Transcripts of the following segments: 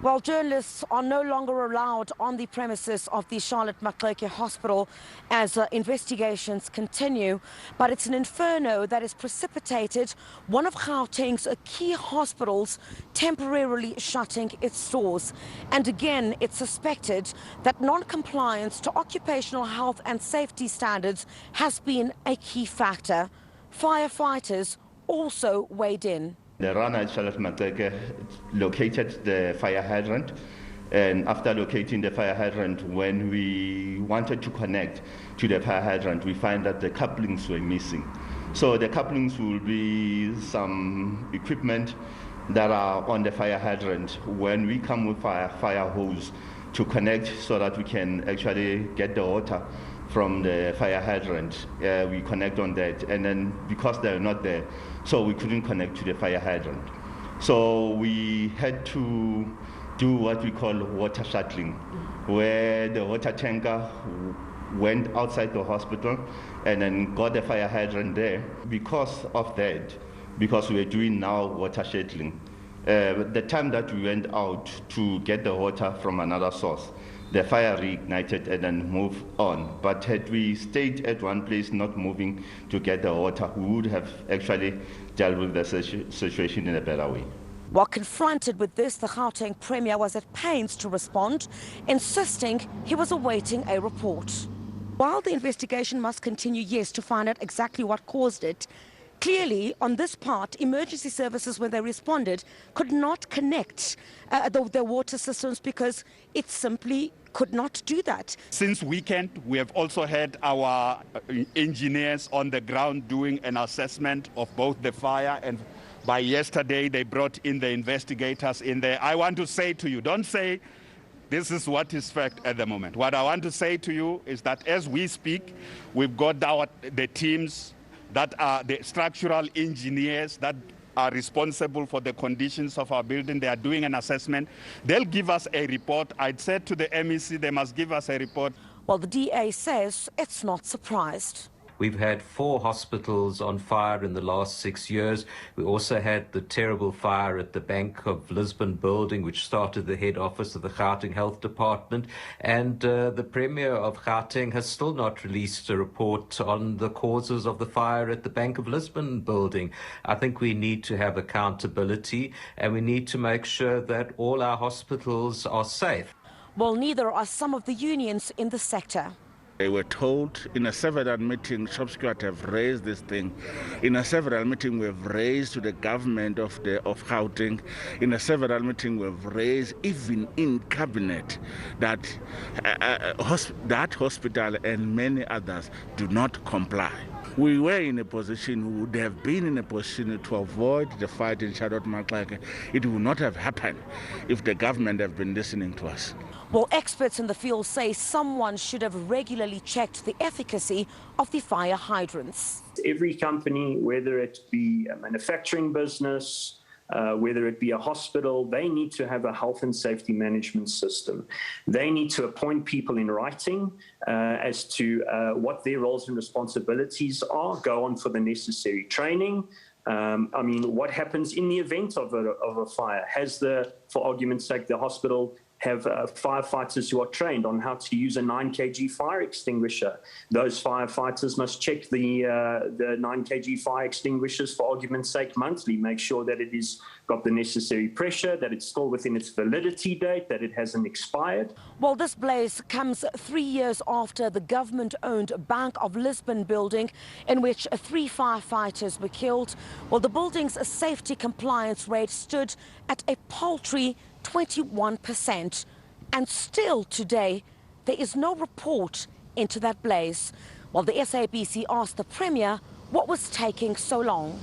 Well, journalists are no longer allowed on the premises of the Charlotte Maxeke Hospital as investigations continue. But it's an inferno that has precipitated one of Gauteng's key hospitals temporarily shutting its doors. And again, it's suspected that non-compliance to occupational health and safety standards has been a key factor. Firefighters also weighed in. The runner at Charlotte Maxeke located the fire hydrant, and after locating the fire hydrant, when we wanted to connect to the fire hydrant, we find that the couplings were missing. So the couplings will be some equipment that are on the fire hydrant. When we come with fire hose to connect so that we can actually get the water from the fire hydrant, we connect on that, and then because they're not there, so we couldn't connect to the fire hydrant. So we had to do what we call water shuttling, where the water tanker went outside the hospital and then got the fire hydrant there. Because of that, because we are doing now water shuttling, the time that we went out to get the water from another source, the fire reignited and then moved on. But had we stayed at one place not moving to get the water, we would have actually dealt with the situation in a better way. While confronted with this, the Gauteng Premier was at pains to respond, insisting he was awaiting a report. While the investigation must continue, yes, to find out exactly what caused it, clearly, on this part, emergency services, when they responded, could not connect their water systems because it simply could not do that. Since weekend, we have also had our engineers on the ground doing an assessment of both the fire, and by yesterday, they brought in the investigators in there. I want to say to you, don't say this is what is fact at the moment. What I want to say to you is that as we speak, we've got the teams that are the structural engineers that are responsible for the conditions of our building. They are doing an assessment. They'll give us a report. I'd said to the MEC they must give us a report. Well, the DA says it's not surprised. We've had 4 hospitals on fire in the last 6 years. We also had the terrible fire at the Bank of Lisbon building, which started the head office of the Gauteng Health Department. And the Premier of Gauteng has still not released a report on the causes of the fire at the Bank of Lisbon building. I think we need to have accountability, and we need to make sure that all our hospitals are safe. Well, neither are some of the unions in the sector. They were told in a several meeting, Shopsquad have raised this thing. In a several meeting, we've raised to the government of Gauteng. In a several meeting, we've raised even in cabinet that that hospital and many others do not comply. We were in a position, we would have been in a position to avoid the fight in Charlotte Maxeke. It would not have happened if the government had been listening to us. Well, experts in the field say someone should have regularly checked the efficacy of the fire hydrants. Every company, whether it be a manufacturing business, whether it be a hospital, they need to have a health and safety management system. They need to appoint people in writing as to what their roles and responsibilities are, go on for the necessary training. I mean, what happens in the event of a fire? For argument's sake, the hospital have firefighters who are trained on how to use a 9 kg fire extinguisher. Those firefighters must check the 9 kg fire extinguishers, for argument's sake, monthly, make sure that it has got the necessary pressure, that it's still within its validity date, that it hasn't expired. Well, this blaze comes 3 years after the government-owned Bank of Lisbon building, in which 3 firefighters were killed. Well, the building's safety compliance rate stood at a paltry 21%, and still today there is no report into that blaze. While the SABC asked the Premier what was taking so long.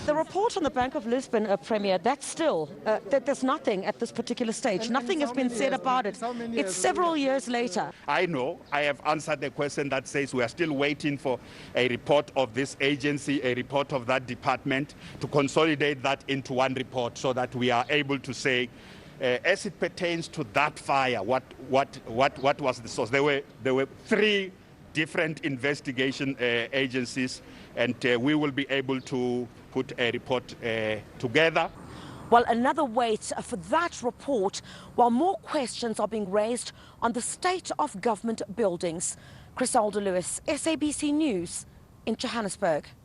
The report on the Bank of Lisbon, Premier, that's still, there's nothing at this particular stage. Nothing has been said about it. It's several years later. I know I have answered the question that says we are still waiting for a report of this agency, a report of that department, to consolidate that into one report so that we are able to say, as it pertains to that fire, what was the source? There were 3 different investigation agencies, and we will be able to put a report together. While another waits for that report, while more questions are being raised on the state of government buildings. Criselda Lewis, SABC News in Johannesburg.